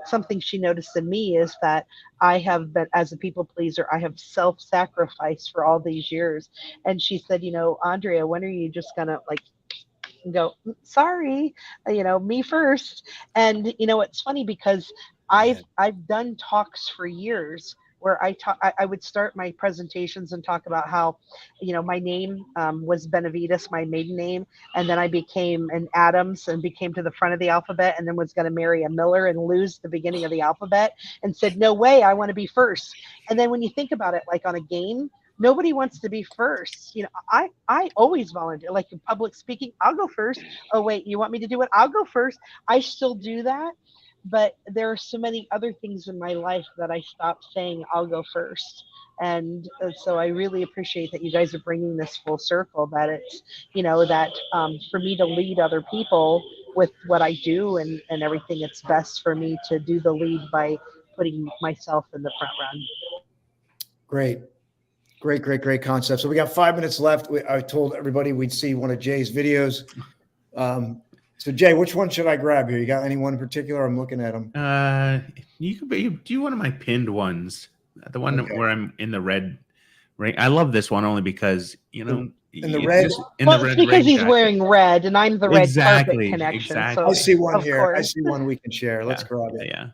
something she noticed in me is that I have been, as a people pleaser, I have self-sacrificed for all these years. And she said, Andrea, when are you just gonna go, sorry, me first? And it's funny because I've done talks for years where I would start my presentations and talk about how, my name was Benavides, my maiden name, and then I became an Adams and became to the front of the alphabet, and then was going to marry a Miller and lose the beginning of the alphabet, and said, no way, I want to be first. And then when you think about it, like on a game, nobody wants to be first. I always volunteer, like in public speaking, I'll go first. Oh, wait, you want me to do it? I'll go first. I still do that. But there are so many other things in my life that I stopped saying I'll go first. And so I really appreciate that you guys are bringing this full circle, that it's, that for me to lead other people with what I do and everything, it's best for me to do the lead by putting myself in the front run. Great concept. So we got 5 minutes left. I told everybody we'd see one of Jay's videos. So Jay, which one should I grab here? You got anyone in particular? I'm looking at them. You could do one of my pinned ones. The one Okay. where I'm in the red ring. I love this one only because In the it's red? just in Well, the it's red because ring he's jacket. wearing red, and I'm the red Exactly, carpet connection. exactly. I So, see one of here. I course. see one we can share. Let's grab it. Yeah.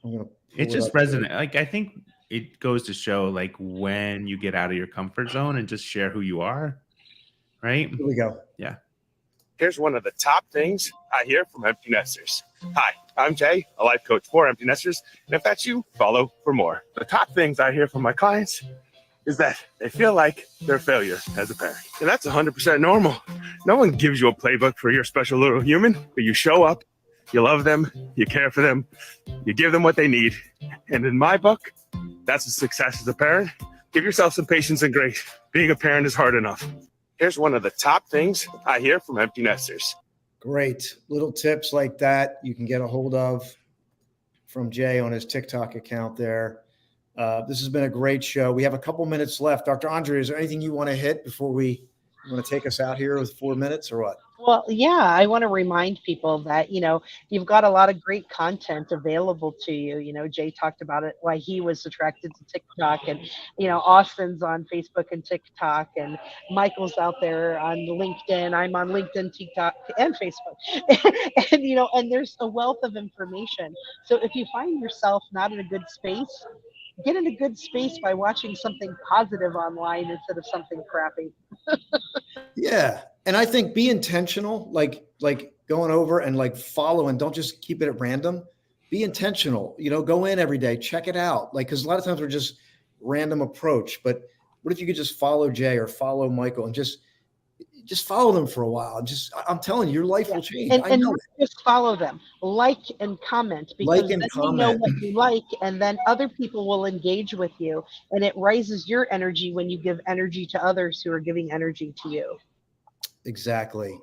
I'm gonna pull It just up here. resonates. Like, I think it goes to show, like, when you get out of your comfort zone and just share who you are, right? Here we go. Yeah. Here's one of the top things I hear from empty nesters. Hi, I'm Jay, a life coach for empty nesters. And if that's you, follow for more. The top things I hear from my clients is that they feel like they're a failure as a parent. And that's 100% normal. No one gives you a playbook for your special little human, but you show up, you love them, you care for them, you give them what they need. And in my book, that's a success as a parent. Give yourself some patience and grace. Being a parent is hard enough. Here's one of the top things I hear from empty nesters. Great. Little tips like that you can get a hold of from Jay on his TikTok account there. This has been a great show. We have a couple minutes left. Dr. Andre, is there anything you want to hit before you want to take us out here with 4 minutes or what? Well, yeah, I want to remind people that, you've got a lot of great content available to you. Jay talked about it, why he was attracted to TikTok, and, Austin's on Facebook and TikTok, and Michael's out there on LinkedIn. I'm on LinkedIn, TikTok, and Facebook. And there's a wealth of information. So if you find yourself not in a good space, get in a good space by watching something positive online instead of something crappy. Yeah. And I think be intentional, like going over and like follow, and don't just keep it at random. Be intentional, go in every day, check it out. Cause a lot of times we're just random approach, but what if you could just follow Jay or follow Michael and just follow them for a while? I'm telling you, your life will change. And I know not just follow them, like and comment, because Like and then you know comment. what you like, and then other people will engage with you, and it raises your energy when you give energy to others who are giving energy to you. Exactly.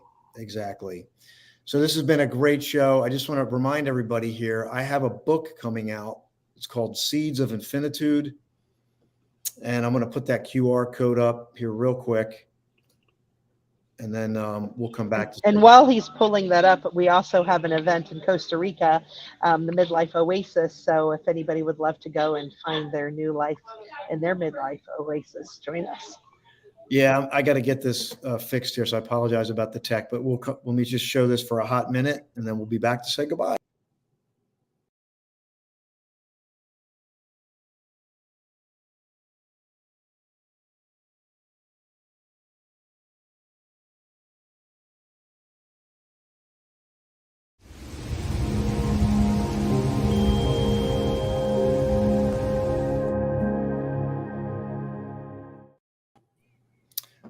So this has been a great show. I just want to remind everybody here, I have a book coming out. It's called Seeds of Infinitude. And I'm going to put that QR code up here real quick. And then we'll come back to And while he's pulling that up, we also have an event in Costa Rica, the Midlife Oasis. So if anybody would love to go and find their new life in their midlife oasis, join us. Yeah, I got to get this fixed here. So I apologize about the tech, but let me just show this for a hot minute and then we'll be back to say goodbye.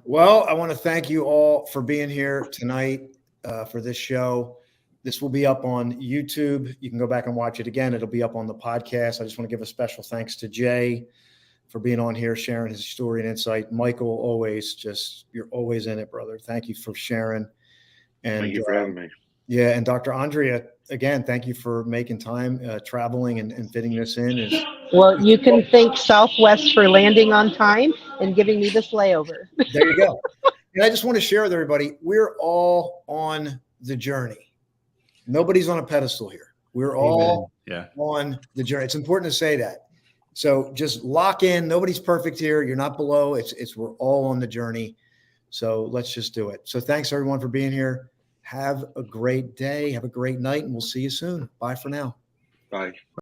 Well, I want to thank you all for being here tonight for this show. This will be up on YouTube. You can go back and watch it again. It'll be up on the podcast. I just want to give a special thanks to Jay for being on here, sharing his story and insight. Michael, you're always in it, brother. Thank you for sharing. And Thank you for having me. Yeah. And Dr. Andrea, again, thank you for making time, traveling and fitting this in. Well, you can thank Southwest for landing on time and giving me this layover. There you go. And I just want to share with everybody, we're all on the journey. Nobody's on a pedestal here. We're all on the journey. It's important to say that. So just lock in. Nobody's perfect here. You're not below. We're all on the journey. So let's just do it. So thanks everyone for being here. Have a great day. Have a great night, and we'll see you soon. Bye for now. Bye.